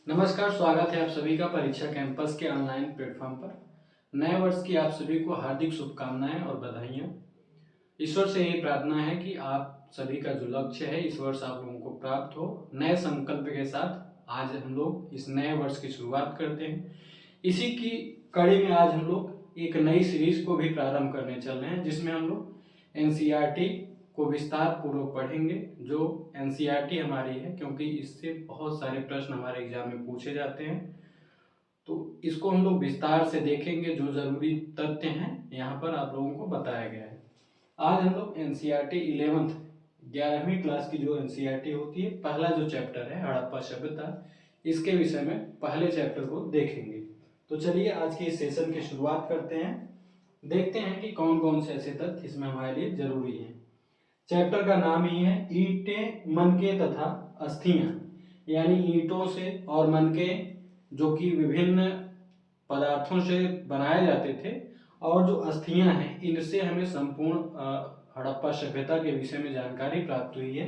नमस्कार, स्वागत है आप सभी का परीक्षा कैंपस के ऑनलाइन प्लेटफॉर्म पर। नए वर्ष की आप सभी को हार्दिक शुभकामनाएं और बधाइयाँ। ईश्वर से यही प्रार्थना है कि आप सभी का जो लक्ष्य है इस वर्ष आप लोगों को प्राप्त हो। नए संकल्प के साथ आज हम लोग इस नए वर्ष की शुरुआत करते हैं। इसी की कड़ी में आज हम लोग एक नई सीरीज को भी प्रारंभ करने चल रहे हैं, जिसमें हम लोग एनसीईआरटी को विस्तार पूर्वक पढ़ेंगे। जो एनसीईआरटी हमारी है, क्योंकि इससे बहुत सारे प्रश्न हमारे एग्जाम में पूछे जाते हैं, तो इसको हम लोग विस्तार से देखेंगे। जो जरूरी तथ्य हैं यहाँ पर आप लोगों को बताया गया है। आज हम लोग एनसीईआरटी 11वीं क्लास की जो एनसीईआरटी होती है, पहला जो चैप्टर है हड़प्पा सभ्यता, इसके विषय में पहले चैप्टर को देखेंगे। तो चलिए आज के इस सेशन की शुरुआत करते हैं। देखते हैं कि कौन कौन से ऐसे तथ्य इसमें हमारे लिए जरूरी हैं। चैप्टर का नाम ही है ईंटें, मनके तथा अस्थियां, यानी ईंटों से और मनके जो कि विभिन्न पदार्थों से बनाए जाते थे, और जो अस्थियां हैं इनसे हमें संपूर्ण हड़प्पा सभ्यता के विषय में जानकारी प्राप्त हुई है।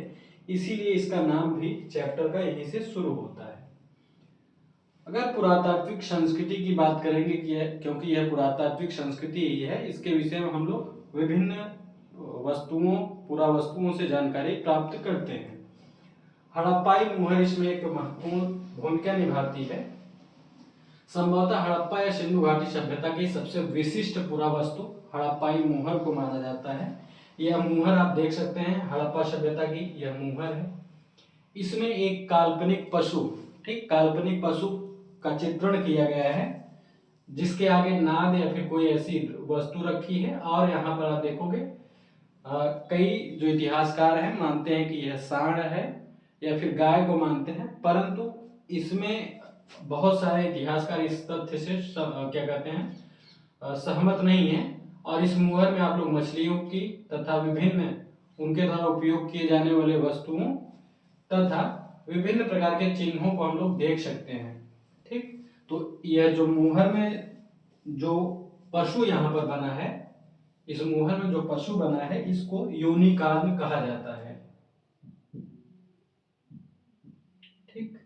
इसीलिए इसका नाम भी चैप्टर का यहीं से शुरू होता है। अगर पुरातात्विक संस्कृति की बात करेंगे क्योंकि यह पुरातात्विक संस्कृति ही है, इसके विषय में हम लोग विभिन्न वस्तुओं पुरावस्तुओं से जानकारी प्राप्त करते हैं। हड़प्पाई मुहर इसमें एक महत्वपूर्ण भूमिका निभाती है। संभवतः हड़प्पा या सिंधु घाटी सभ्यता की सबसे विशिष्ट पुरावस्तु हड़प्पाई मुहर को माना जाता है। यह मुहर आप देख सकते हैं, हड़प्पा सभ्यता की यह मुहर है। इसमें एक काल्पनिक पशु, ठीक काल्पनिक पशु का चित्रण किया गया है, जिसके आगे नाद या फिर कोई ऐसी वस्तु रखी है। और यहाँ पर आप देखोगे कई जो इतिहासकार हैं मानते हैं कि यह सांड है या फिर गाय को मानते हैं, परंतु इसमें बहुत सारे इतिहासकार इस तथ्य से क्या कहते हैं सहमत नहीं है। और इस मुहर में आप लोग मछलियों की तथा विभिन्न उनके द्वारा उपयोग किए जाने वाले वस्तुओं तथा विभिन्न प्रकार के चिन्हों को हम लोग देख सकते हैं। ठीक, तो यह जो मुहर में जो पशु यहाँ पर बना है, इस मुहर में जो पशु बना है, इसको यूनिकॉर्न कहा जाता है। ठीक,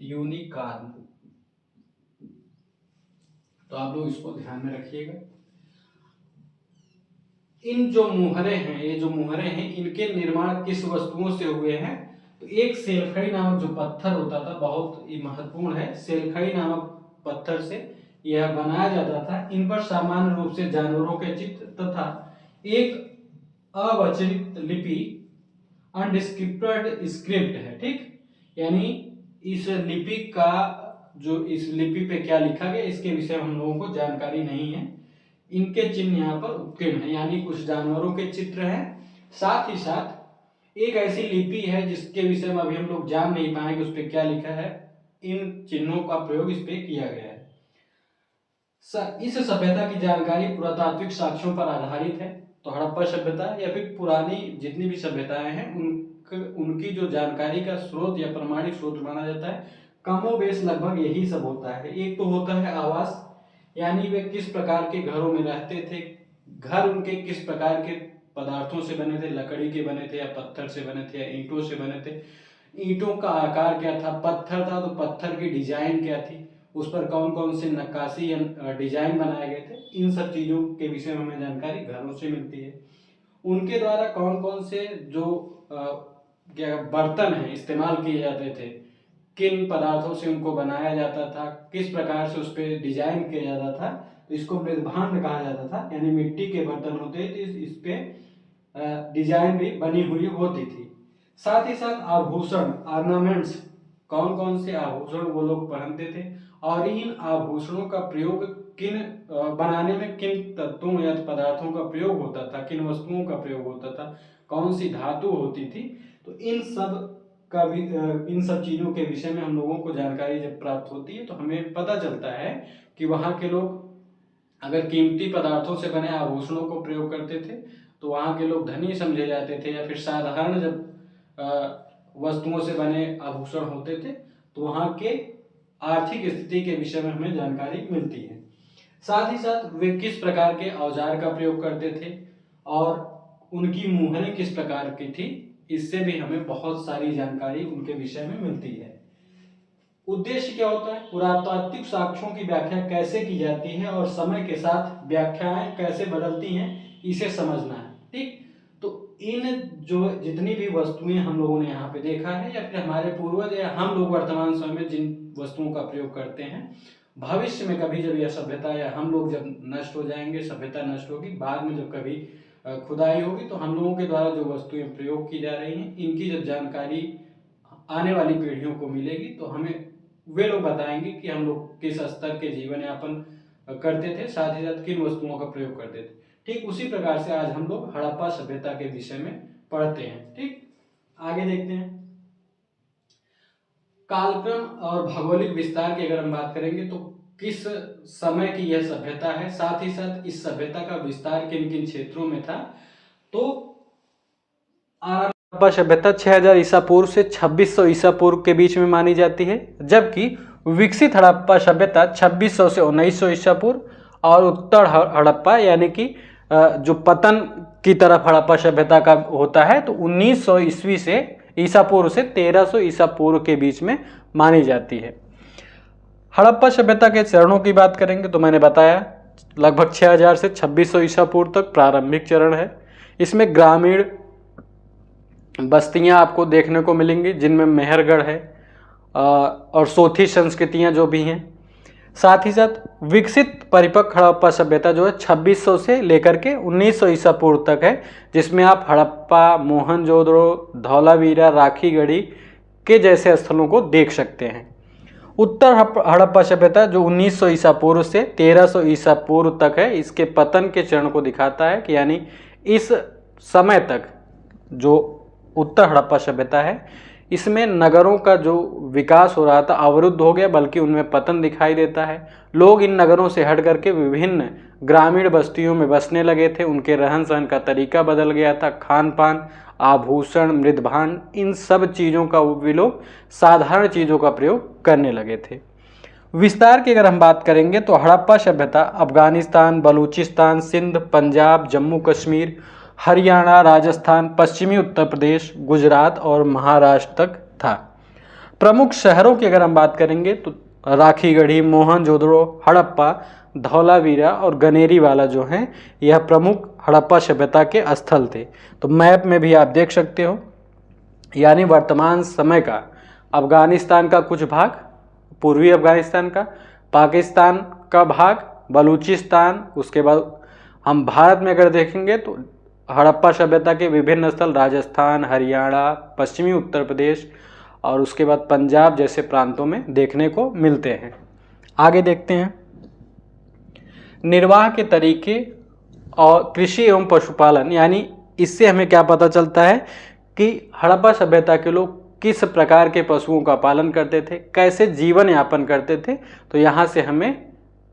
यूनिकॉर्न, तो आप लोग इसको ध्यान में रखिएगा। इन जो मुहरे हैं, ये जो मुहरे हैं, इनके निर्माण किस वस्तुओं से हुए हैं? तो एक सेलखड़ी नामक जो पत्थर होता था, बहुत ही महत्वपूर्ण है, सेलखड़ी नामक पत्थर से यह बनाया जाता था। इन पर सामान्य रूप से जानवरों के चित्र तथा एक अवचरित लिपि, अनडिस्क्रिप्टेड स्क्रिप्ट है। ठीक, यानी इस लिपि का जो इस लिपि पे क्या लिखा गया इसके विषय में हम लोगों को जानकारी नहीं है। इनके चिन्ह यहाँ पर उत्कीर्ण है, यानी कुछ जानवरों के चित्र हैं, साथ ही साथ एक ऐसी लिपि है जिसके विषय में अभी हम लोग जान नहीं पाएंगे उस पर क्या लिखा है। इन चिन्हों का प्रयोग इस पे किया गया है। इस सभ्यता की जानकारी पुरातात्विक साक्ष्यों पर आधारित है। तो हड़प्पा सभ्यता या फिर पुरानी जितनी भी सभ्यताएं हैं उनकी जो जानकारी का स्रोत या प्रमाणिक स्रोत माना जाता है, कमोबेश लगभग यही सब होता है। एक तो होता है आवास, यानी वे किस प्रकार के घरों में रहते थे, घर उनके किस प्रकार के पदार्थों से बने थे, लकड़ी के बने थे या पत्थर से बने थे या ईंटों से बने थे, ईंटों का आकार क्या था, पत्थर था तो पत्थर की डिजाइन क्या थी, उस पर कौन कौन से नक्काशी या डिजाइन बनाए गए थे, इन सब चीजों के विषय में हमें जानकारी घरों से मिलती है। उनके द्वारा कौन कौन से जो क्या बर्तन हैं इस्तेमाल किए जाते थे, किन पदार्थों से उनको बनाया जाता था, किस प्रकार से उस पर डिजाइन किया जाता था, तो इसको मृदभांड कहा जाता था। यानी मिट्टी के बर्तन होते थे, इस पे डिजाइन भी बनी हुई होती थी। साथ ही साथ आभूषण, ऑर्नामेंट्स, कौन कौन से आभूषण वो लोग पहनते थे और इन आभूषणों का प्रयोग किन बनाने में किन तत्वों या पदार्थों का प्रयोग होता था, किन वस्तुओं का प्रयोग होता था, कौन सी धातु होती थी, तो इन सब का भी इन सब चीजों के विषय में हम लोगों को जानकारी जब प्राप्त होती है तो हमें पता चलता है कि वहां के लोग अगर कीमती पदार्थों से बने आभूषणों को प्रयोग करते थे तो वहां के लोग धनी समझे जाते थे, या फिर साधारण जब वस्तुओं से बने आभूषण होते थे तो वहां के आर्थिक स्थिति के विषय में हमें जानकारी मिलती है। साथ ही साथ वे किस प्रकार के औजार का प्रयोग करते थे और उनकी मुहरें किस प्रकार की थी, इससे भी हमें बहुत सारी जानकारी उनके विषय में मिलती है। उद्देश्य क्या होता है? पुरातात्विक साक्ष्यों की व्याख्या कैसे की जाती है और समय के साथ व्याख्याएं कैसे बदलती हैं, इसे समझना है। ठीक, तो इन जो जितनी भी वस्तुएं हम लोगों ने यहाँ पे देखा है, या फिर हमारे पूर्वज या हम लोग वर्तमान समय में जिन वस्तुओं का प्रयोग करते हैं, भविष्य में कभी जब यह सभ्यता या हम लोग जब नष्ट हो जाएंगे, सभ्यता नष्ट होगी, बाद में जब कभी खुदाई होगी, तो हम लोगों के द्वारा जो वस्तुएं प्रयोग की जा रही हैं, इनकी जब जानकारी आने वाली पीढ़ियों को मिलेगी, तो हमें वे लोग बताएंगे कि हम लोग किस स्तर के जीवन यापन करते थे, साथ ही साथ किन वस्तुओं का प्रयोग करते थे। ठीक उसी प्रकार से आज हम लोग हड़प्पा सभ्यता के विषय में पढ़ते हैं। ठीक, आगे देखते हैं। कालक्रम और भौगोलिक विस्तार की अगर हम बात करेंगे तो किस समय की यह सभ्यता है, साथ ही साथ इस सभ्यता का विस्तार किन किन क्षेत्रों में था। तो हड़प्पा सभ्यता 6000 ईसा पूर्व से 2600 ईसा पूर्व के बीच में मानी जाती है, जबकि विकसित हड़प्पा सभ्यता 2600 से 1900 ईसा पूर्व, और उत्तर हड़प्पा यानी कि जो पतन की तरफ हड़प्पा सभ्यता का होता है, तो 1900 ईस्वी से ईसा पूर्व से 1300 ईसा पूर्व के बीच में मानी जाती है। हड़प्पा सभ्यता के चरणों की बात करेंगे तो मैंने बताया लगभग 6000 से 2600 ईसा पूर्व तक प्रारंभिक चरण है। इसमें ग्रामीण बस्तियां आपको देखने को मिलेंगी, जिनमें मेहरगढ़ है और सोथी संस्कृतियां जो भी हैं। साथ ही साथ विकसित परिपक्व हड़प्पा सभ्यता जो है 2600 से लेकर के 1900 ईसा पूर्व तक है, जिसमें आप हड़प्पा, मोहनजोदड़ो, धौलावीरा, राखीगढ़ी के जैसे स्थलों को देख सकते हैं। उत्तर हड़प्पा सभ्यता जो 1900 ईसा पूर्व से 1300 ईसा पूर्व तक है, इसके पतन के चरण को दिखाता है कि यानी इस समय तक जो उत्तर हड़प्पा सभ्यता है, इसमें नगरों का जो विकास हो रहा था अवरुद्ध हो गया, बल्कि उनमें पतन दिखाई देता है। लोग इन नगरों से हट करके विभिन्न ग्रामीण बस्तियों में बसने लगे थे, उनके रहन सहन का तरीका बदल गया था, खान पान, आभूषण, मृदभान, इन सब चीज़ों का वे लोग साधारण चीज़ों का प्रयोग करने लगे थे। विस्तार की अगर हम बात करेंगे तो हड़प्पा सभ्यता अफगानिस्तान, बलूचिस्तान, सिंध, पंजाब, जम्मू कश्मीर, हरियाणा, राजस्थान, पश्चिमी उत्तर प्रदेश, गुजरात और महाराष्ट्र तक था। प्रमुख शहरों की अगर हम बात करेंगे तो राखीगढ़ी, मोहनजोदड़ो, हड़प्पा, धौलावीरा और गनेरीवाला जो हैं, यह प्रमुख हड़प्पा सभ्यता के स्थल थे। तो मैप में भी आप देख सकते हो, यानी वर्तमान समय का अफगानिस्तान का कुछ भाग, पूर्वी अफगानिस्तान का, पाकिस्तान का भाग, बलूचिस्तान, उसके बाद हम भारत में अगर देखेंगे तो हड़प्पा सभ्यता के विभिन्न स्थल राजस्थान, हरियाणा, पश्चिमी उत्तर प्रदेश और उसके बाद पंजाब जैसे प्रांतों में देखने को मिलते हैं। आगे देखते हैं। निर्वाह के तरीके और कृषि एवं पशुपालन, यानी इससे हमें क्या पता चलता है कि हड़प्पा सभ्यता के लोग किस प्रकार के पशुओं का पालन करते थे, कैसे जीवन यापन करते थे। तो यहाँ से हमें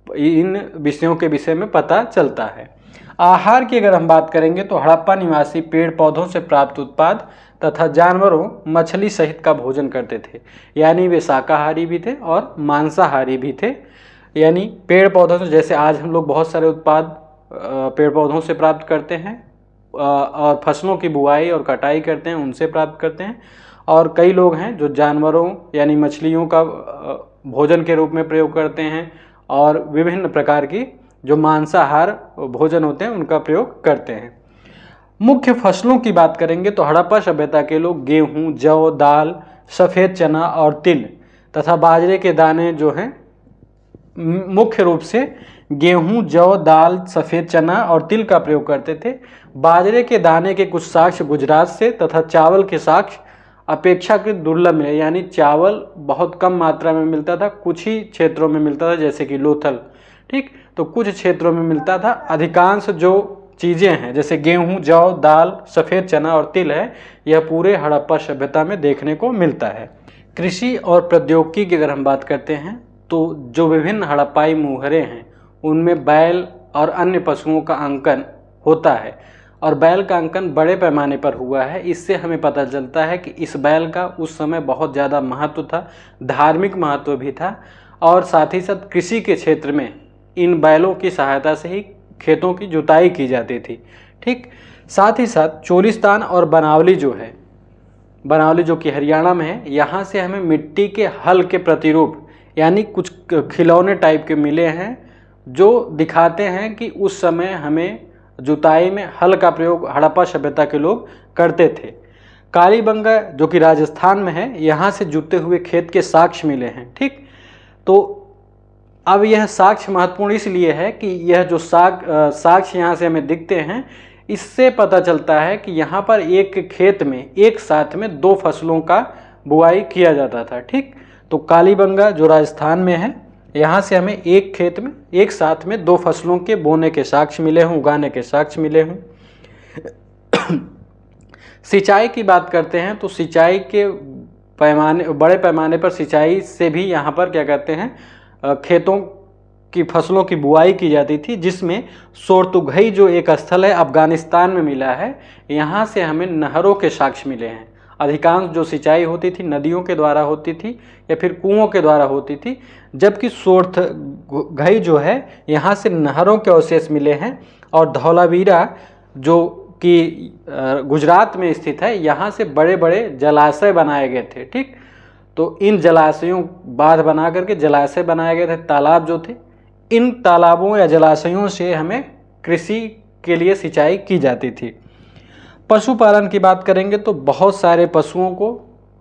इन विषयों के विषय में पता चलता है। आहार की अगर हम बात करेंगे तो हड़प्पा निवासी पेड़ पौधों से प्राप्त उत्पाद तथा जानवरों, मछली सहित का भोजन करते थे, यानी वे शाकाहारी भी थे और मांसाहारी भी थे। यानी पेड़ पौधों से, जैसे आज हम लोग बहुत सारे उत्पाद पेड़ पौधों से प्राप्त करते हैं और फसलों की बुआई और कटाई करते हैं, उनसे प्राप्त करते हैं। और कई लोग हैं जो जानवरों यानी मछलियों का भोजन के रूप में प्रयोग करते हैं और विभिन्न प्रकार की जो मांसाहार भोजन होते हैं उनका प्रयोग करते हैं। मुख्य फसलों की बात करेंगे तो हड़प्पा सभ्यता के लोग गेहूं, जौ, दाल, सफ़ेद चना और तिल तथा बाजरे के दाने जो हैं, मुख्य रूप से गेहूं, जौ, दाल, सफ़ेद चना और तिल का प्रयोग करते थे। बाजरे के दाने के कुछ साक्ष्य गुजरात से तथा चावल के साक्ष्य अपेक्षाकृत दुर्लभ मिले, यानी चावल बहुत कम मात्रा में मिलता था, कुछ ही क्षेत्रों में मिलता था, जैसे कि लोथल। ठीक, तो कुछ क्षेत्रों में मिलता था। अधिकांश जो चीज़ें हैं जैसे गेहूं, जौ, दाल, सफ़ेद चना और तिल है, यह पूरे हड़प्पा सभ्यता में देखने को मिलता है। कृषि और प्रौद्योगिकी की अगर हम बात करते हैं तो जो विभिन्न हड़प्पाई मुहरे हैं उनमें बैल और अन्य पशुओं का अंकन होता है, और बैल का अंकन बड़े पैमाने पर हुआ है। इससे हमें पता चलता है कि इस बैल का उस समय बहुत ज़्यादा महत्व था, धार्मिक महत्व भी था, और साथ ही साथ कृषि के क्षेत्र में इन बैलों की सहायता से ही खेतों की जुताई की जाती थी। ठीक, साथ ही साथ चोलिस्तान और बनावली जो है, बनावली जो कि हरियाणा में है, यहाँ से हमें मिट्टी के हल के प्रतिरूप यानी कुछ खिलौने टाइप के मिले हैं जो दिखाते हैं कि उस समय हमें जुताई में हल का प्रयोग हड़प्पा सभ्यता के लोग करते थे। कालीबंगा जो कि राजस्थान में है, यहाँ से जुते हुए खेत के साक्ष्य मिले हैं। ठीक, तो अब यह साक्ष्य महत्वपूर्ण इसलिए है कि यह जो साक्ष्य यहाँ से हमें दिखते हैं, इससे पता चलता है कि यहाँ पर एक खेत में एक साथ में 2 फसलों का बुआई किया जाता था। ठीक, तो कालीबंगा जो राजस्थान में है, यहाँ से हमें एक खेत में एक साथ में 2 फसलों के बोने के साक्ष्य मिले हैं, उगाने के साक्ष्य मिले हैं। सिंचाई की बात करते हैं तो सिंचाई के बड़े पैमाने पर सिंचाई से भी यहाँ पर क्या कहते हैं, खेतों की फसलों की बुआई की जाती थी, जिसमें सोरतुघई जो एक स्थल है अफगानिस्तान में मिला है, यहाँ से हमें नहरों के साक्ष्य मिले हैं। अधिकांश जो सिंचाई होती थी नदियों के द्वारा होती थी या फिर कुओं के द्वारा होती थी, जबकि सोरतुघई जो है यहाँ से नहरों के अवशेष मिले हैं। और धौलावीरा जो कि गुजरात में स्थित है, यहाँ से बड़े बड़े जलाशय बनाए गए थे। ठीक, तो इन जलाशयों बांध बना करके जलाशय बनाए गए थे, तालाब जो थे, इन तालाबों या जलाशयों से हमें कृषि के लिए सिंचाई की जाती थी। पशुपालन की बात करेंगे तो बहुत सारे पशुओं को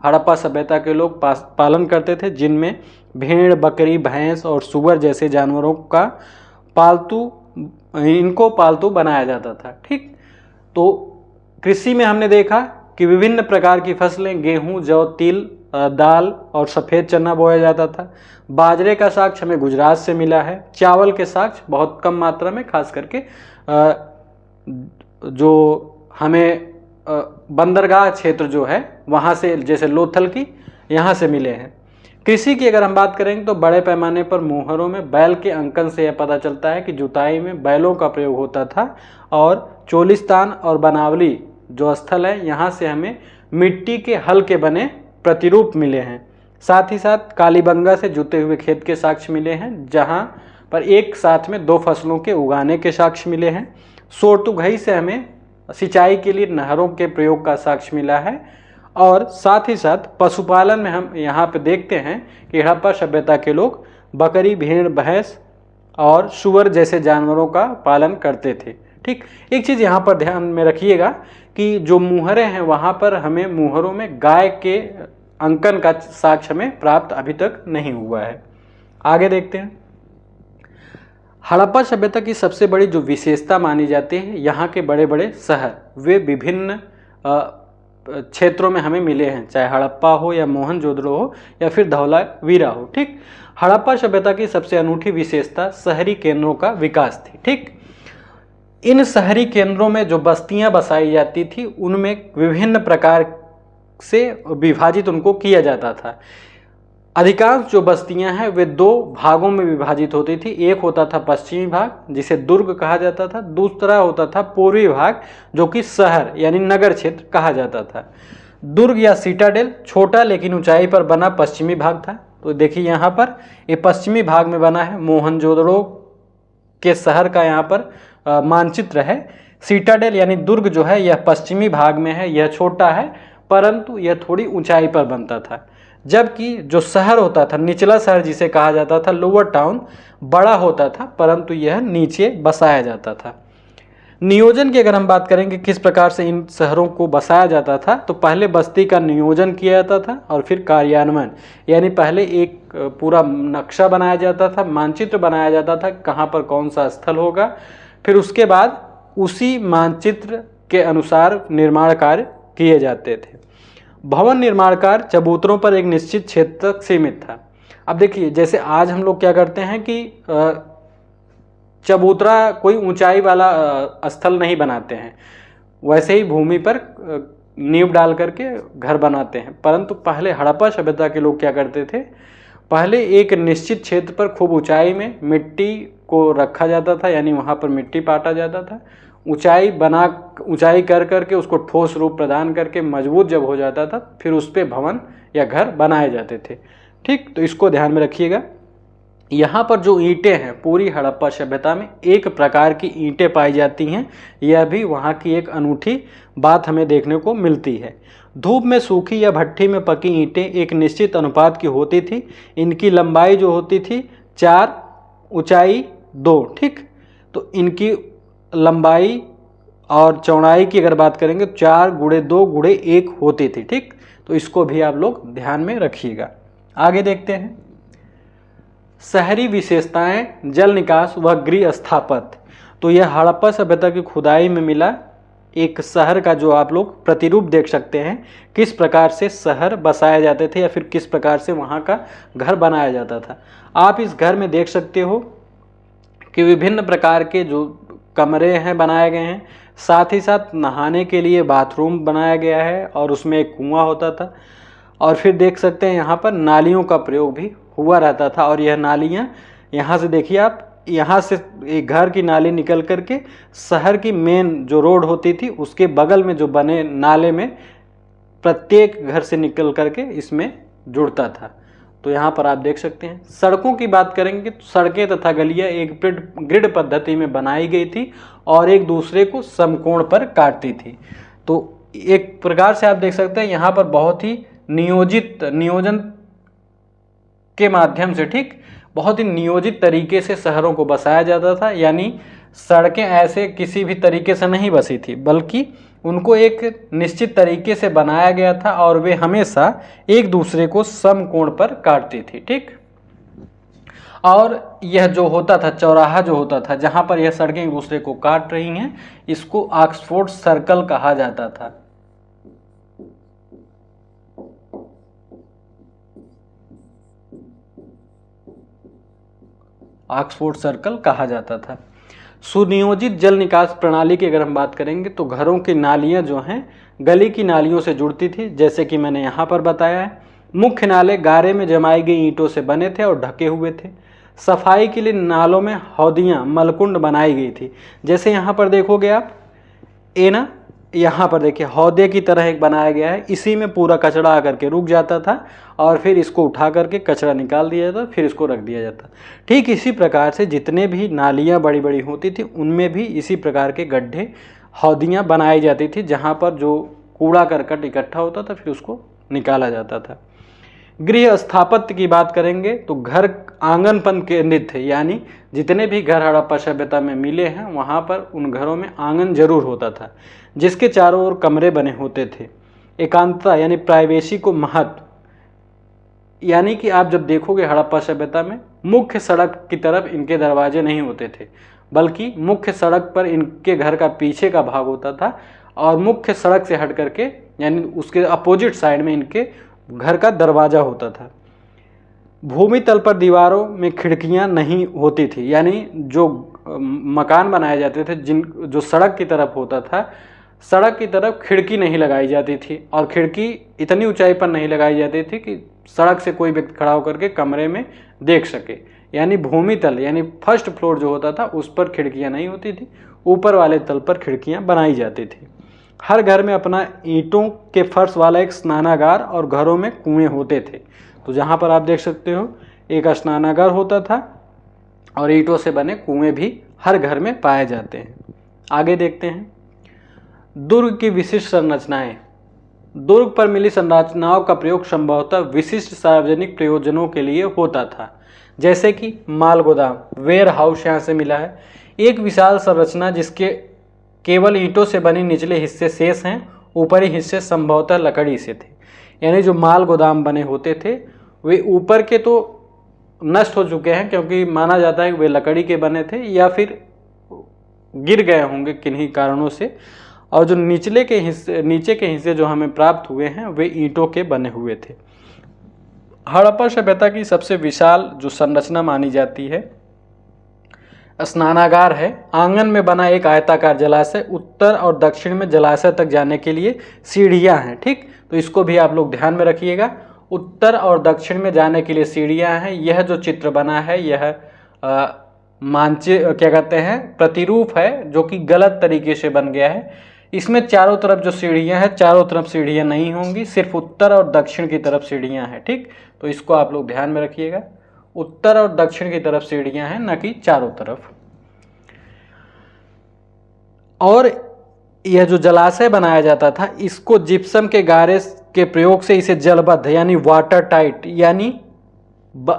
हड़प्पा सभ्यता के लोग पालन करते थे, जिनमें भेड़, बकरी, भैंस और सूअर जैसे जानवरों का इनको पालतू बनाया जाता था। ठीक, तो कृषि में हमने देखा कि विभिन्न प्रकार की फसलें गेहूं, जौ, तिल, दाल और सफ़ेद चना बोया जाता था। बाजरे का साक्ष्य हमें गुजरात से मिला है। चावल के साक्ष्य बहुत कम मात्रा में, खास करके जो हमें बंदरगाह क्षेत्र जो है वहाँ से, जैसे लोथल की, यहाँ से मिले हैं। कृषि की अगर हम बात करेंगे तो बड़े पैमाने पर मोहरों में बैल के अंकन से यह पता चलता है कि जुताई में बैलों का प्रयोग होता था। और चोलिस्तान और बनावली जो स्थल है, यहाँ से हमें मिट्टी के हल के बने प्रतिरूप मिले हैं। साथ ही साथ कालीबंगा से जुते हुए खेत के साक्ष्य मिले हैं, जहाँ पर एक साथ में 2 फसलों के उगाने के साक्ष्य मिले हैं। सोरतुघई से हमें सिंचाई के लिए नहरों के प्रयोग का साक्ष्य मिला है। और साथ ही साथ पशुपालन में हम यहाँ पे देखते हैं कि हड़प्पा सभ्यता के लोग बकरी, भेड़, भैंस और सूअर जैसे जानवरों का पालन करते थे। ठीक, एक चीज़ यहाँ पर ध्यान में रखिएगा कि जो मुहरें हैं वहाँ पर हमें मुहरों में गाय के अंकन का साक्ष्य हमें प्राप्त अभी तक नहीं हुआ है। आगे देखते हैं। हड़प्पा सभ्यता की सबसे बड़ी जो विशेषता मानी जाती है, यहाँ के बड़े बड़े शहर वे विभिन्न क्षेत्रों में हमें मिले हैं, चाहे हड़प्पा हो या मोहनजोदड़ो हो या फिर धौलावीरा हो। ठीक, हड़प्पा सभ्यता की सबसे अनूठी विशेषता शहरी केंद्रों का विकास थी। ठीक, इन शहरी केंद्रों में जो बस्तियां बसाई जाती थी उनमें विभिन्न प्रकार से विभाजित उनको किया जाता था। अधिकांश जो बस्तियां हैं वे 2 भागों में विभाजित होती थी। एक होता था पश्चिमी भाग जिसे दुर्ग कहा जाता था, दूसरा होता था पूर्वी भाग जो कि शहर यानी नगर क्षेत्र कहा जाता था। दुर्ग या सिटाडेल छोटा लेकिन ऊंचाई पर बना पश्चिमी भाग था। तो देखिए यहाँ पर ये पश्चिमी भाग में बना है, मोहनजोदड़ो के शहर का यहाँ पर मानचित्र है। सिटाडेल यानी दुर्ग जो है यह पश्चिमी भाग में है, यह छोटा है परंतु यह थोड़ी ऊंचाई पर बनता था। जबकि जो शहर होता था, निचला शहर जिसे कहा जाता था, लोअर टाउन, बड़ा होता था परंतु यह नीचे बसाया जाता था। नियोजन की अगर हम बात करेंगे किस प्रकार से इन शहरों को बसाया जाता था, तो पहले बस्ती का नियोजन किया जाता था और फिर कार्यान्वयन, यानी पहले एक पूरा नक्शा बनाया जाता था, मानचित्र बनाया जाता था कहाँ पर कौन सा स्थल होगा, फिर उसके बाद उसी मानचित्र के अनुसार निर्माण कार्य किए जाते थे। भवन निर्माण कार्य चबूतरों पर एक निश्चित क्षेत्र तक सीमित था। अब देखिए, जैसे आज हम लोग क्या करते हैं कि चबूतरा कोई ऊंचाई वाला स्थल नहीं बनाते हैं, वैसे ही भूमि पर नींव डाल करके घर बनाते हैं। परंतु पहले हड़प्पा सभ्यता के लोग क्या करते थे, पहले एक निश्चित क्षेत्र पर खूब ऊंचाई में मिट्टी को रखा जाता था, यानी वहाँ पर मिट्टी पाटा जाता था। ऊंचाई कर करके उसको ठोस रूप प्रदान करके मजबूत जब हो जाता था, फिर उस पर भवन या घर बनाए जाते थे। ठीक, तो इसको ध्यान में रखिएगा। यहाँ पर जो ईंटें हैं, पूरी हड़प्पा सभ्यता में एक प्रकार की ईंटें पाई जाती हैं, यह भी वहाँ की एक अनूठी बात हमें देखने को मिलती है। धूप में सूखी या भट्ठी में पकी ईंटें एक निश्चित अनुपात की होती थी। इनकी लंबाई जो होती थी 4, ऊंचाई 2, ठीक। तो इनकी लंबाई और चौड़ाई की अगर बात करेंगे 4x2x1 होती थी, ठीक। तो इसको भी आप लोग ध्यान में रखिएगा। आगे देखते हैं, शहरी विशेषताएं, जल निकास व गृह स्थापत्य। तो यह हड़प्पा सभ्यता की खुदाई में मिला एक शहर का जो आप लोग प्रतिरूप देख सकते हैं, किस प्रकार से शहर बसाए जाते थे या फिर किस प्रकार से वहाँ का घर बनाया जाता था। आप इस घर में देख सकते हो कि विभिन्न प्रकार के जो कमरे हैं बनाए गए हैं, साथ ही साथ नहाने के लिए बाथरूम बनाया गया है और उसमें एक कुआं होता था। और फिर देख सकते हैं यहाँ पर नालियों का प्रयोग भी हुआ रहता था। और यह नालियाँ यहाँ से देखिए आप, यहाँ से एक घर की नाली निकल करके शहर की मेन जो रोड होती थी उसके बगल में जो बने नाले में प्रत्येक घर से निकल करके इसमें जुड़ता था। तो यहाँ पर आप देख सकते हैं। सड़कों की बात करेंगे तो सड़कें तथा गलियाँ एक ग्रिड पद्धति में बनाई गई थी और एक दूसरे को समकोण पर काटती थी। तो एक प्रकार से आप देख सकते हैं यहाँ पर बहुत ही नियोजन के माध्यम से, ठीक, बहुत ही नियोजित तरीके से शहरों को बसाया जाता था। यानी सड़कें ऐसे किसी भी तरीके से नहीं बसी थी, बल्कि उनको एक निश्चित तरीके से बनाया गया था और वे हमेशा एक दूसरे को समकोण पर काटती थी, ठीक। और यह जो होता था चौराहा जो होता था जहाँ पर यह सड़कें एक दूसरे को काट रही हैं, इसको ऑक्सफोर्ड सर्कल कहा जाता था। ऑक्सफोर्ड सर्कल कहा जाता था। सुनियोजित जल निकास प्रणाली की अगर हम बात करेंगे तो घरों की नालियां जो हैं गली की नालियों से जुड़ती थी, जैसे कि मैंने यहाँ पर बताया है। मुख्य नाले गारे में जमाई गई ईंटों से बने थे और ढके हुए थे। सफाई के लिए नालों में हौदियाँ मलकुंड बनाई गई थी। जैसे यहाँ पर देखोगे आप, ए ना, यहाँ पर देखिए हौदे की तरह एक बनाया गया है, इसी में पूरा कचरा आकर के रुक जाता था और फिर इसको उठा करके कचरा निकाल दिया जाता, फिर इसको रख दिया जाता। ठीक इसी प्रकार से जितने भी नालियाँ बड़ी बड़ी होती थी उनमें भी इसी प्रकार के गड्ढे, हौदियाँ बनाई जाती थी, जहाँ पर जो कूड़ा करकट इकट्ठा होता था फिर उसको निकाला जाता था। गृह स्थापत्य की बात करेंगे तो घर आंगन पर केंद्रित थे, यानी जितने भी घर हड़प्पा सभ्यता में मिले हैं वहाँ पर उन घरों में आंगन जरूर होता था, जिसके चारों ओर कमरे बने होते थे। एकांतता यानी प्राइवेसी को महत्व, यानी कि आप जब देखोगे हड़प्पा सभ्यता में मुख्य सड़क की तरफ इनके दरवाजे नहीं होते थे, बल्कि मुख्य सड़क पर इनके घर का पीछे का भाग होता था और मुख्य सड़क से हट करके यानी उसके अपोजिट साइड में इनके घर का दरवाजा होता था। भूमि तल पर दीवारों में खिड़कियां नहीं होती थी, यानी जो मकान बनाए जाते थे जो सड़क की तरफ होता था, सड़क की तरफ खिड़की नहीं लगाई जाती थी और खिड़की इतनी ऊंचाई पर नहीं लगाई जाती थी कि सड़क से कोई व्यक्ति खड़ा होकर के कमरे में देख सके। यानी भूमि तल यानी फर्स्ट फ्लोर जो होता था उस पर खिड़कियां नहीं होती थी, ऊपर वाले तल पर खिड़कियां बनाई जाती थी। हर घर में अपना ईंटों के फर्श वाला एक स्नानागार और घरों में कुएं होते थे। तो जहाँ पर आप देख सकते हो एक स्नानागार होता था और ईंटों से बने कुएं भी हर घर में पाए जाते हैं। आगे देखते हैं, दुर्ग की विशिष्ट संरचनाएं। दुर्ग पर मिली संरचनाओं का प्रयोग संभवतः विशिष्ट सार्वजनिक प्रयोजनों के लिए होता था, जैसे कि माल गोदाम, वेयर हाउस यहाँ से मिला है। एक विशाल संरचना जिसके केवल ईंटों से बने निचले हिस्से शेष हैं, ऊपरी हिस्से संभवतः लकड़ी से थे। यानी जो माल गोदाम बने होते थे वे ऊपर के तो नष्ट हो चुके हैं, क्योंकि माना जाता है कि वे लकड़ी के बने थे या फिर गिर गए होंगे किन्हीं कारणों से, और जो नीचे के हिस्से जो हमें प्राप्त हुए हैं वे ईंटों के बने हुए थे। हड़प्पा सभ्यता की सबसे विशाल जो संरचना मानी जाती है स्नानागार है। आंगन में बना एक आयताकार जलाशय, उत्तर और दक्षिण में जलाशय तक जाने के लिए सीढ़ियां हैं। ठीक, तो इसको भी आप लोग ध्यान में रखिएगा। उत्तर और दक्षिण में जाने के लिए सीढ़ियां हैं। यह जो चित्र बना है यह क्या कहते हैं प्रतिरूप है, जो कि गलत तरीके से बन गया है। इसमें चारों तरफ जो सीढ़ियां हैं, चारों तरफ सीढ़ियां नहीं होंगी, सिर्फ उत्तर और दक्षिण की तरफ सीढ़ियां हैं। ठीक, तो इसको आप लोग ध्यान में रखिएगा। उत्तर और दक्षिण की तरफ सीढ़ियां हैं, न कि चारों तरफ। और यह जो जलाशय बनाया जाता था इसको जिप्सम के गारे के प्रयोग से इसे जलबद्ध यानी वाटर टाइट, यानी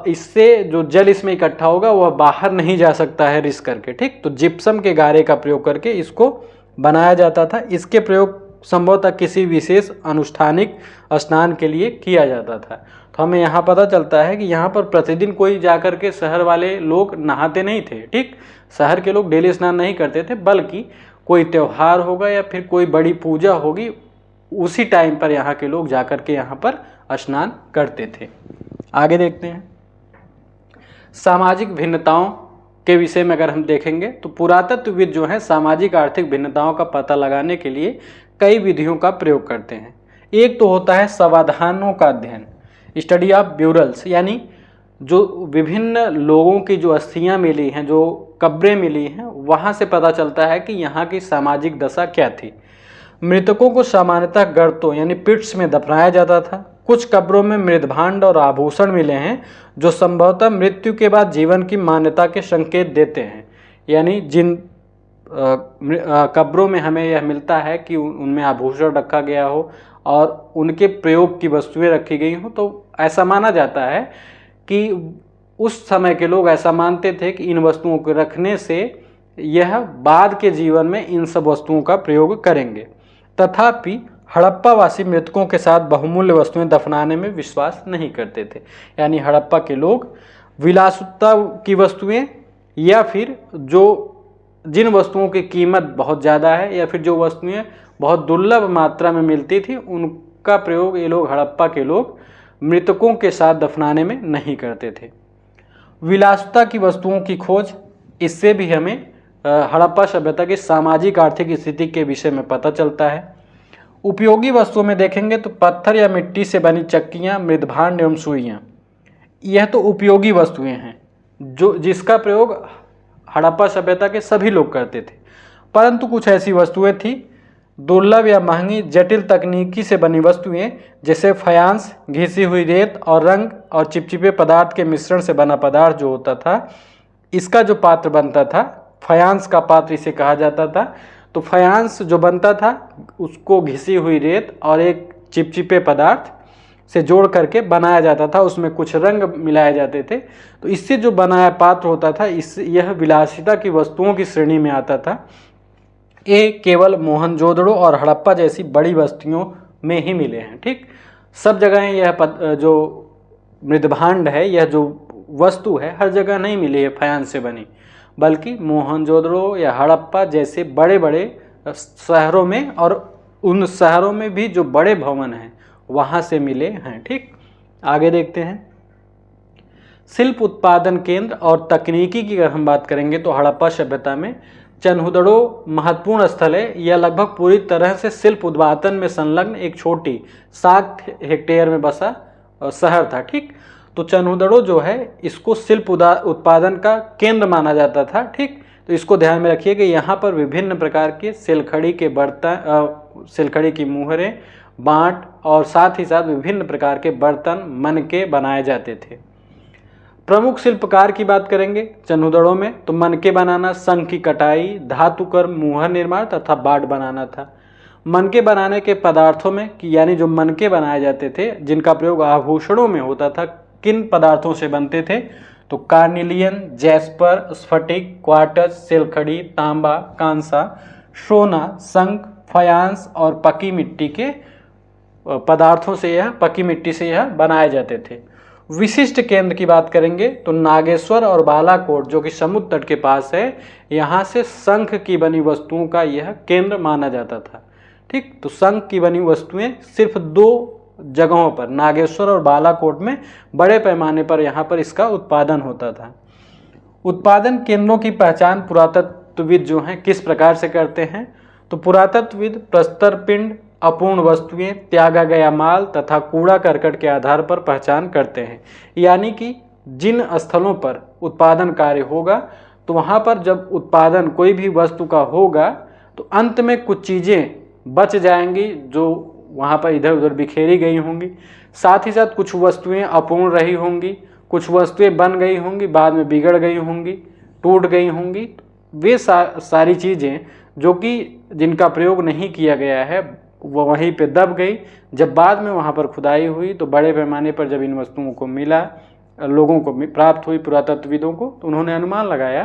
इससे जो जल इसमें इकट्ठा होगा वह बाहर नहीं जा सकता है रिस करके, ठीक। तो जिप्सम के गारे का प्रयोग करके इसको बनाया जाता था। इसके प्रयोग संभवतः किसी विशेष अनुष्ठानिक स्नान के लिए किया जाता था। तो हमें यहाँ पता चलता है कि यहाँ पर प्रतिदिन कोई जाकर के शहर वाले लोग नहाते नहीं थे, ठीक। शहर के लोग डेली स्नान नहीं करते थे, बल्कि कोई त्यौहार होगा या फिर कोई बड़ी पूजा होगी उसी टाइम पर यहाँ के लोग जाकर के यहाँ पर स्नान करते थे। आगे देखते हैं। सामाजिक भिन्नताओं के विषय में अगर हम देखेंगे तो पुरातत्वविद जो है सामाजिक आर्थिक भिन्नताओं का पता लगाने के लिए कई विधियों का प्रयोग करते हैं। एक तो होता है समाधानों का अध्ययन, स्टडी ऑफ ब्यूरल्स, यानी जो विभिन्न लोगों की जो अस्थियां मिली हैं, जो कब्रें मिली हैं, वहाँ से पता चलता है कि यहाँ की सामाजिक दशा क्या थी। मृतकों को सामान्यतः गर्तों यानी पिट्स में दफनाया जाता था। कुछ कब्रों में मृदभांड और आभूषण मिले हैं जो संभवतः मृत्यु के बाद जीवन की मान्यता के संकेत देते हैं। यानी जिन कब्रों में हमें यह मिलता है कि उनमें आभूषण रखा गया हो और उनके प्रयोग की वस्तुएं रखी गई हों, तो ऐसा माना जाता है कि उस समय के लोग ऐसा मानते थे कि इन वस्तुओं को रखने से यह बाद के जीवन में इन सब वस्तुओं का प्रयोग करेंगे। तथापि हड़प्पावासी मृतकों के साथ बहुमूल्य वस्तुएं दफनाने में विश्वास नहीं करते थे। यानी हड़प्पा के लोग विलासिता की वस्तुएं या फिर जिन वस्तुओं की कीमत बहुत ज़्यादा है या फिर जो वस्तुएं बहुत दुर्लभ मात्रा में मिलती थी उनका प्रयोग ये लोग हड़प्पा के लोग मृतकों के साथ दफनाने में नहीं करते थे। विलासिता की वस्तुओं की खोज, इससे भी हमें हड़प्पा सभ्यता की सामाजिक आर्थिक स्थिति के विषय में पता चलता है। उपयोगी वस्तुओं में देखेंगे तो पत्थर या मिट्टी से बनी चक्कियाँ, मृदभांड एवं सुइयाँ, यह तो उपयोगी वस्तुएं हैं जिसका प्रयोग हड़प्पा सभ्यता के सभी लोग करते थे। परंतु कुछ ऐसी वस्तुएं थी दुर्लभ या महंगी जटिल तकनीकी से बनी वस्तुएं, जैसे फयांस, घिसी हुई रेत और रंग और चिपचिपे पदार्थ के मिश्रण से बना पदार्थ जो होता था, इसका जो पात्र बनता था, फयांस का पात्र इसे कहा जाता था। तो फयांस जो बनता था उसको घिसी हुई रेत और एक चिपचिपे पदार्थ से जोड़ करके बनाया जाता था, उसमें कुछ रंग मिलाए जाते थे। तो इससे जो बनाया पात्र होता था यह विलासिता की वस्तुओं की श्रेणी में आता था। ये केवल मोहनजोदड़ो और हड़प्पा जैसी बड़ी बस्तियों में ही मिले हैं, ठीक। सब जगह यह जो मृदभांड है, यह जो वस्तु है, हर जगह नहीं मिली है फयांस से बनी, बल्कि मोहनजोदड़ो या हड़प्पा जैसे बड़े बड़े शहरों में और उन शहरों में भी जो बड़े भवन हैं वहाँ से मिले हैं, ठीक। आगे देखते हैं। शिल्प उत्पादन केंद्र और तकनीकी की अगर हम बात करेंगे तो हड़प्पा सभ्यता में चन्हुदड़ो महत्वपूर्ण स्थल है। यह लगभग पूरी तरह से शिल्प उत्पादन में संलग्न एक छोटी 7 हेक्टेयर में बसा शहर था, ठीक। तो चन्हुदड़ो जो है इसको शिल्प उत्पादन का केंद्र माना जाता था, ठीक। तो इसको ध्यान में रखिए कि यहाँ पर विभिन्न प्रकार के सिलखड़ी के बर्तन, सिलखड़ी की मुहरें, बाँट और साथ ही साथ विभिन्न प्रकार के बर्तन, मनके बनाए जाते थे। प्रमुख शिल्पकार की बात करेंगे चन्हुदड़ो में तो मनके बनाना, शंख की कटाई, धातुकर मुहर निर्माण तथा बाट बनाना था। मनके बनाने के पदार्थों में यानी जो मनके बनाए जाते थे जिनका प्रयोग आभूषणों में होता था, किन पदार्थों से बनते थे तो कार्निलियन, जैस्पर, स्फटिक, क्वार्टज, सिलखड़ी, तांबा, कांसा, सोना, शंख, फयांस और पकी मिट्टी के पदार्थों से पकी मिट्टी से यह बनाए जाते थे। विशिष्ट केंद्र की बात करेंगे तो नागेश्वर और बालाकोट जो कि समुद्र तट के पास है, यहाँ से शंख की बनी वस्तुओं का यह केंद्र माना जाता था, ठीक। तो शंख की बनी वस्तुएं सिर्फ 2 जगहों पर, नागेश्वर और बालाकोट में बड़े पैमाने पर यहाँ पर इसका उत्पादन होता था। उत्पादन केंद्रों की पहचान पुरातत्वविद जो हैं किस प्रकार से करते हैं तो पुरातत्वविद प्रस्तर पिंड, अपूर्ण वस्तुएं, त्यागा गया माल तथा कूड़ा करकट के आधार पर पहचान करते हैं। यानी कि जिन स्थलों पर उत्पादन कार्य होगा तो वहाँ पर जब उत्पादन कोई भी वस्तु का होगा तो अंत में कुछ चीज़ें बच जाएंगी जो वहाँ पर इधर उधर बिखेरी गई होंगी, साथ ही साथ कुछ वस्तुएं अपूर्ण रही होंगी, कुछ वस्तुएं बन गई होंगी, बाद में बिगड़ गई होंगी, टूट गई होंगी। वे सारी चीज़ें जो कि जिनका प्रयोग नहीं किया गया है वो वहीं पे दब गई। जब बाद में वहाँ पर खुदाई हुई तो बड़े पैमाने पर जब इन वस्तुओं को मिला, लोगों को प्राप्त हुई, पुरातत्वविदों को, तो उन्होंने अनुमान लगाया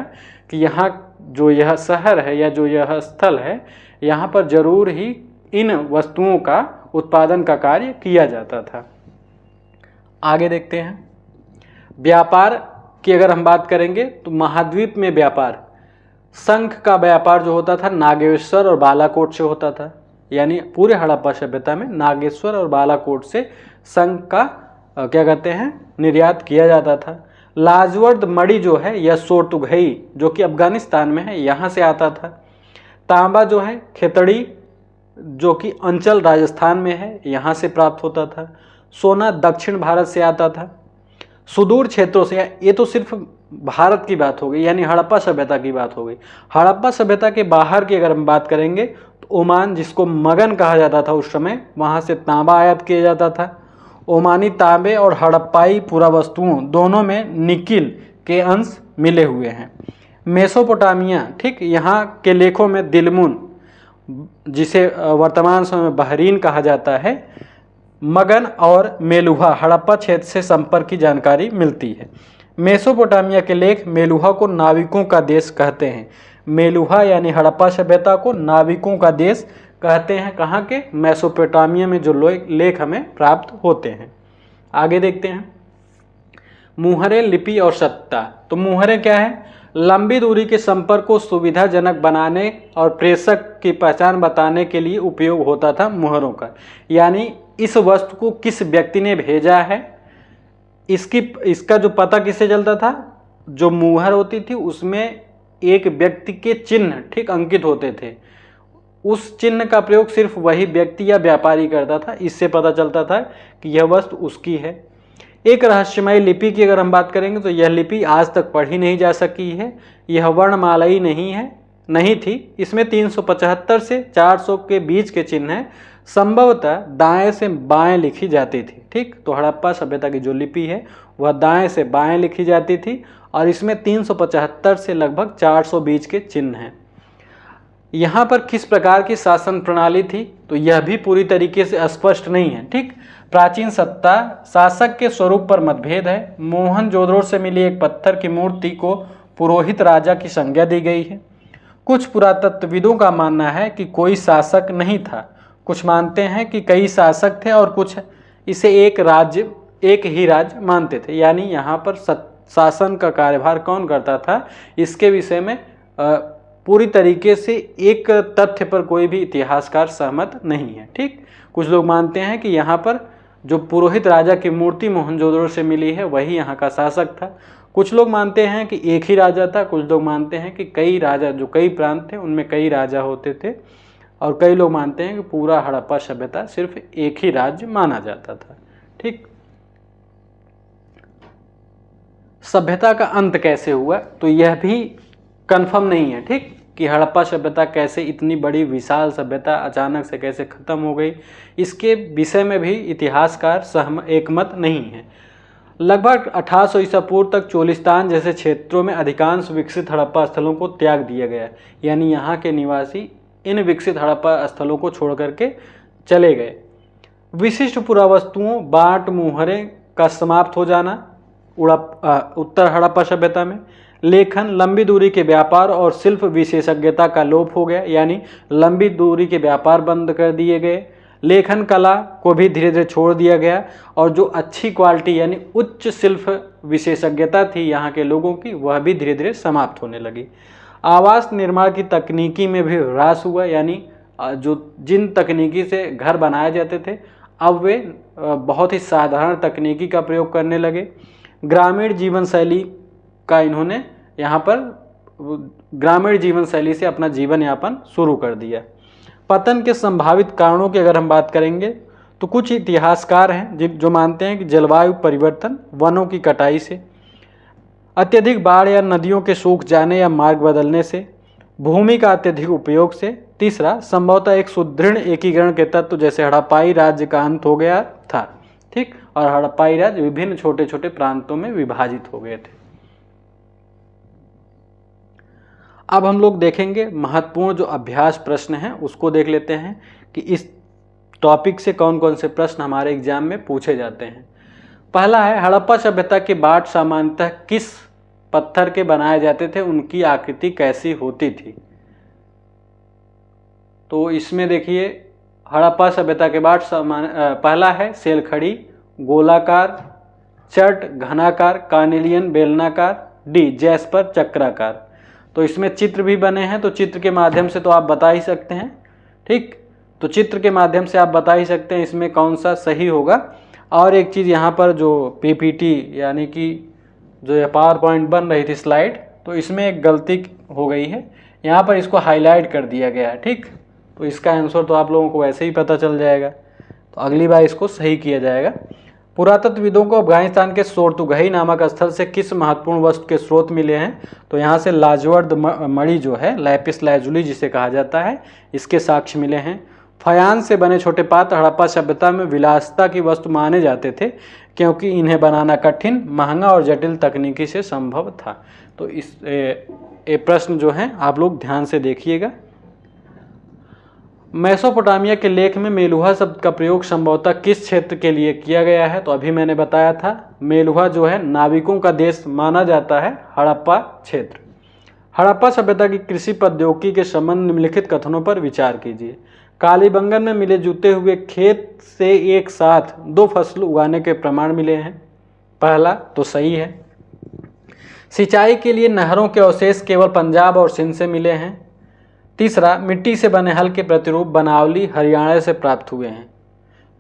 कि यहाँ जो यह शहर है या जो यह स्थल है, यहाँ पर जरूर ही इन वस्तुओं का उत्पादन का कार्य किया जाता था। आगे देखते हैं। व्यापार की अगर हम बात करेंगे तो महाद्वीप में व्यापार, शंख का व्यापार जो होता था नागेश्वर और बालाकोट से होता था। यानी पूरे हड़प्पा सभ्यता में नागेश्वर और बालाकोट से शंख का क्या कहते हैं, निर्यात किया जाता था। लाजवर्द मणि जो है यह सोरतुघई जो कि अफगानिस्तान में है, यहाँ से आता था। तांबा जो है खेतड़ी जो कि अंचल राजस्थान में है, यहाँ से प्राप्त होता था। सोना दक्षिण भारत से आता था। सुदूर क्षेत्रों से, ये तो सिर्फ भारत की बात हो गई, यानी हड़प्पा सभ्यता की बात हो गई। हड़प्पा सभ्यता के बाहर की अगर हम बात करेंगे तो ओमान, जिसको मगन कहा जाता था उस समय, वहाँ से तांबा आयात किया जाता था। ओमानी तांबे और हड़प्पाई पुरावस्तुओं दोनों में निकिल के अंश मिले हुए हैं। मेसोपोटामिया, ठीक, यहाँ के लेखों में दिलमुन, जिसे वर्तमान समय में बहरीन कहा जाता है, मगन और मेलुहा हड़प्पा क्षेत्र से संपर्क की जानकारी मिलती है। मेसोपोटामिया के लेख मेलुहा को नाविकों का देश कहते हैं। मेलुहा यानी हड़प्पा सभ्यता को नाविकों का देश कहते हैं। कहाँ के? मेसोपोटामिया में जो लेख हमें प्राप्त होते हैं। आगे देखते हैं। मुहरे, लिपि और सत्ता। तो मुहरे क्या है? लंबी दूरी के संपर्क को सुविधाजनक बनाने और प्रेषक की पहचान बताने के लिए उपयोग होता था मुहरों का। यानी इस वस्तु को किस व्यक्ति ने भेजा है, इसका जो पता किससे चलता था? जो मुहर होती थी उसमें एक व्यक्ति के चिन्ह, ठीक, अंकित होते थे। उस चिन्ह का प्रयोग सिर्फ वही व्यक्ति या व्यापारी करता था। इससे पता चलता था कि यह वस्तु उसकी है। एक रहस्यमयी लिपि की अगर हम बात करेंगे तो यह लिपि आज तक पढ़ी नहीं जा सकी है। यह वर्णमालाई नहीं थी। इसमें 375 से 400 के बीच के चिन्ह हैं। संभवतः दाएं से बाएं लिखी जाती थी। ठीक, तो हड़प्पा सभ्यता की जो लिपि है वह दाएं से बाएं लिखी जाती थी और इसमें 375 से लगभग 400 बीच के चिन्ह हैं। यहाँ पर किस प्रकार की शासन प्रणाली थी तो यह भी पूरी तरीके से स्पष्ट नहीं है। ठीक, प्राचीन सत्ता शासक के स्वरूप पर मतभेद है। मोहनजोदड़ो से मिली एक पत्थर की मूर्ति को पुरोहित राजा की संज्ञा दी गई है। कुछ पुरातत्वविदों का मानना है कि कोई शासक नहीं था। कुछ मानते हैं कि कई शासक थे और कुछ इसे एक ही राज्य मानते थे। यानी यहाँ पर शासन का कार्यभार कौन करता था, इसके विषय में पूरी तरीके से एक तथ्य पर कोई भी इतिहासकार सहमत नहीं है। ठीक, कुछ लोग मानते हैं कि यहाँ पर जो पुरोहित राजा की मूर्ति मोहनजोदड़ो से मिली है वही यहाँ का शासक था। कुछ लोग मानते हैं कि एक ही राजा था। कुछ लोग मानते हैं कि कई राजा, जो कई प्रांत थे उनमें कई राजा होते थे। और कई लोग मानते हैं कि पूरा हड़प्पा सभ्यता सिर्फ एक ही राज्य माना जाता था। ठीक, सभ्यता का अंत कैसे हुआ तो यह भी कंफर्म नहीं है। ठीक, कि हड़प्पा सभ्यता कैसे, इतनी बड़ी विशाल सभ्यता अचानक से कैसे खत्म हो गई, इसके विषय में भी इतिहासकार एकमत नहीं है। लगभग 1800 ईसा पूर्व तक चोलिस्तान जैसे क्षेत्रों में अधिकांश विकसित हड़प्पा स्थलों को त्याग दिया गया। यानी यहाँ के निवासी इन विकसित हड़प्पा स्थलों को छोड़ करके चले गए। विशिष्ट पुरावस्तुओं बाट मुहरे का समाप्त हो जाना उत्तर हड़प्पा सभ्यता में। लेखन, लंबी दूरी के व्यापार और शिल्प विशेषज्ञता का लोप हो गया। यानी लंबी दूरी के व्यापार बंद कर दिए गए। लेखन कला को भी धीरे धीरे छोड़ दिया गया और जो अच्छी क्वालिटी यानी उच्च शिल्प विशेषज्ञता थी यहाँ के लोगों की, वह भी धीरे धीरे समाप्त होने लगी। आवास निर्माण की तकनीकी में भी ह्रास हुआ। यानी जिन तकनीकी से घर बनाए जाते थे अब वे बहुत ही साधारण तकनीकी का प्रयोग करने लगे। ग्रामीण जीवन शैली का इन्होंने यहाँ पर ग्रामीण जीवन शैली से अपना जीवन यापन शुरू कर दिया। पतन के संभावित कारणों की अगर हम बात करेंगे तो कुछ इतिहासकार हैं जो मानते हैं कि जलवायु परिवर्तन, वनों की कटाई से, अत्यधिक बाढ़ या नदियों के सूख जाने या मार्ग बदलने से, भूमि का अत्यधिक उपयोग से, तीसरा संभवतः एक सुदृढ़ एकीकरण के तत्व जैसे हड़प्पाई राज्य का अंत हो गया था। ठीक, और हड़प्पाई राज्य विभिन्न छोटे छोटे प्रांतों में विभाजित हो गए थे। अब हम लोग देखेंगे महत्वपूर्ण जो अभ्यास प्रश्न हैं उसको देख लेते हैं कि इस टॉपिक से कौन कौन से प्रश्न हमारे एग्जाम में पूछे जाते हैं। पहला है, हड़प्पा सभ्यता के बाट सामान्यतः किस पत्थर के बनाए जाते थे, उनकी आकृति कैसी होती थी। तो इसमें देखिए हड़प्पा सभ्यता के बाट पहला है सेलखड़ी, गोलाकार, चट, घनाकार, कार्नेलियन, बेलनाकार, डी जैस्पर, चक्राकार। तो इसमें चित्र भी बने हैं, तो चित्र के माध्यम से तो आप बता ही सकते हैं। ठीक, तो चित्र के माध्यम से आप बता ही सकते हैं इसमें कौन सा सही होगा। और एक चीज़ यहाँ पर जो पीपीटी यानी कि जो ये पावर पॉइंट बन रही थी स्लाइड, तो इसमें एक गलती हो गई है, यहाँ पर इसको हाईलाइट कर दिया गया है। ठीक, तो इसका आंसर तो आप लोगों को वैसे ही पता चल जाएगा, तो अगली बार इसको सही किया जाएगा। पुरातत्वविदों को अफगानिस्तान के सोर्तुगही नामक स्थल से किस महत्वपूर्ण वस्तु के स्रोत मिले हैं। तो यहाँ से लाजवर्द मणि जो है, लैपिस लाजुली जिसे कहा जाता है, इसके साक्ष्य मिले हैं। फयान से बने छोटे पात्र हड़प्पा सभ्यता में विलासिता की वस्तु माने जाते थे क्योंकि इन्हें बनाना कठिन, महंगा और जटिल तकनीकी से संभव था। तो इस प्रश्न जो है आप लोग ध्यान से देखिएगा। मेसोपोटामिया के लेख में मेलुहा शब्द का प्रयोग संभवतः किस क्षेत्र के लिए किया गया है। तो अभी मैंने बताया था मेलुहा जो है नाविकों का देश माना जाता है, हड़प्पा क्षेत्र। हड़प्पा सभ्यता की कृषि प्रौद्योगिकी के संबंध निम्नलिखित कथनों पर विचार कीजिए। कालीबंगन में मिले जुते हुए खेत से एक साथ 2 फसल उगाने के प्रमाण मिले हैं। पहला तो सही है। सिंचाई के लिए नहरों के अवशेष केवल पंजाब और सिंध से मिले हैं। तीसरा, मिट्टी से बने हल के प्रतिरूप बनावली हरियाणा से प्राप्त हुए हैं।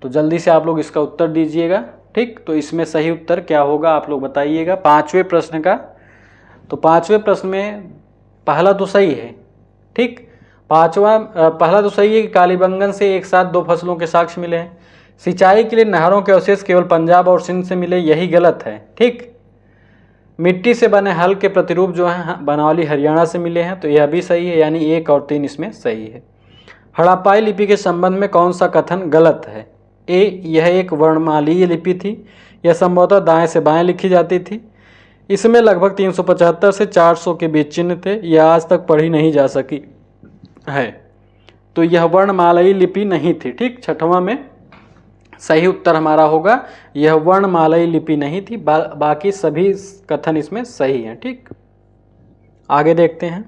तो जल्दी से आप लोग इसका उत्तर दीजिएगा। ठीक, तो इसमें सही उत्तर क्या होगा आप लोग बताइएगा। 5वें प्रश्न का, तो 5वें प्रश्न में पहला तो सही है। ठीक, पहला तो सही है कि कालीबंगन से एक साथ 2 फसलों के साक्ष्य मिले हैं। सिंचाई के लिए नहरों के अवशेष केवल पंजाब और सिंध से मिले, यही गलत है। ठीक, मिट्टी से बने हल के प्रतिरूप जो हैं बनावली हरियाणा से मिले हैं, तो यह भी सही है, यानी 1 और 3 इसमें सही है। हड़प्पाई लिपि के संबंध में कौन सा कथन गलत है। ए, यह एक वर्णमालीय लिपि थी, यह संभवतः दाएं से बाएं लिखी जाती थी। इसमें लगभग 375 से 400 के बीच चिन्ह थे, यह आज तक पढ़ी नहीं जा सकी है, तो यह वर्णमालयी लिपि नहीं थी। ठीक, 6वां में सही उत्तर हमारा होगा यह वर्णमालयी लिपि नहीं थी। बाकी सभी कथन इसमें सही हैं। ठीक, आगे देखते हैं।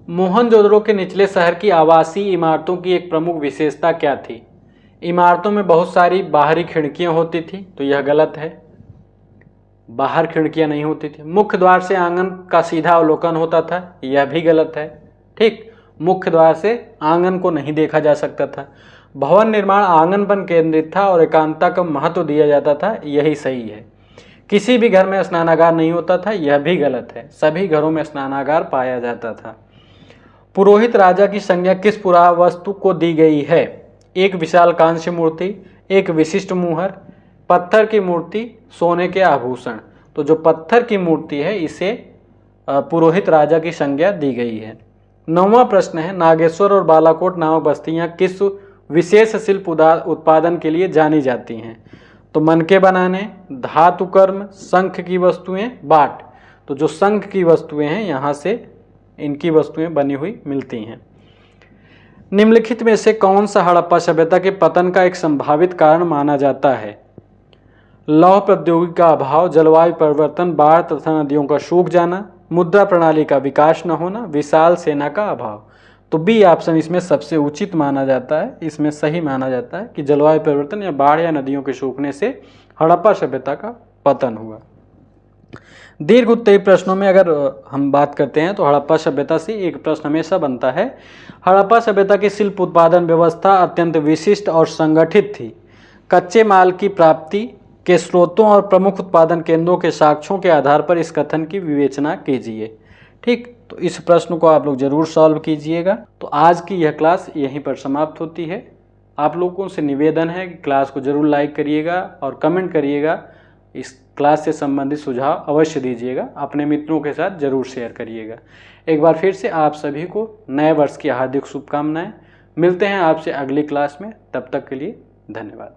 मोहनजोदड़ो के निचले शहर की आवासीय इमारतों की एक प्रमुख विशेषता क्या थी। इमारतों में बहुत सारी बाहरी खिड़कियां होती थी, तो यह गलत है, बाहर खिड़कियां नहीं होती थी। मुख्य द्वार से आंगन का सीधा अवलोकन होता था, यह भी गलत है। ठीक, मुख्य द्वार से आंगन को नहीं देखा जा सकता था। भवन निर्माण आंगन पर केंद्रित था और एकांतता को महत्व दिया जाता था, यही सही है। किसी भी घर में स्नानागार नहीं होता था, यह भी गलत है, सभी घरों में स्नानागार पाया जाता था। पुरोहित राजा की संज्ञा किस पुरावस्तु को दी गई है। एक विशाल कांस्य मूर्ति, एक विशिष्ट मुहर, पत्थर की मूर्ति, सोने के आभूषण। तो जो पत्थर की मूर्ति है इसे पुरोहित राजा की संज्ञा दी गई है। 9वां प्रश्न है, नागेश्वर और बालाकोट नामक बस्तियां किस विशेष शिल्प उत्पादन के लिए जानी जाती हैं। तो मनके बनाने, धातु कर्म, शंख की वस्तुएं, बाट। तो जो शंख की वस्तुएं हैं यहाँ से इनकी वस्तुएं बनी हुई मिलती हैं। निम्नलिखित में से कौन सा हड़प्पा सभ्यता के पतन का एक संभावित कारण माना जाता है। लौह प्रौद्योगिकी का अभाव, जलवायु परिवर्तन, बाढ़ तथा नदियों का सूख जाना, मुद्रा प्रणाली का विकास न होना, विशाल सेना का अभाव। तो बी ऑप्शन इसमें सबसे उचित माना जाता है, इसमें सही माना जाता है कि जलवायु परिवर्तन या बाढ़ या नदियों के सूखने से हड़प्पा सभ्यता का पतन हुआ। दीर्घ उत्तरी प्रश्नों में अगर हम बात करते हैं तो हड़प्पा सभ्यता से एक प्रश्न हमेशा बनता है। हड़प्पा सभ्यता की शिल्प उत्पादन व्यवस्था अत्यंत विशिष्ट और संगठित थी। कच्चे माल की प्राप्ति के स्रोतों और प्रमुख उत्पादन केंद्रों के साक्ष्यों के आधार पर इस कथन की विवेचना कीजिए। ठीक, तो इस प्रश्न को आप लोग जरूर सॉल्व कीजिएगा। तो आज की यह क्लास यहीं पर समाप्त होती है। आप लोगों से निवेदन है कि क्लास को जरूर लाइक करिएगा और कमेंट करिएगा। इस क्लास से संबंधित सुझाव अवश्य दीजिएगा, अपने मित्रों के साथ जरूर शेयर करिएगा। एक बार फिर से आप सभी को नए वर्ष की हार्दिक शुभकामनाएं। मिलते हैं आपसे अगली क्लास में, तब तक के लिए धन्यवाद।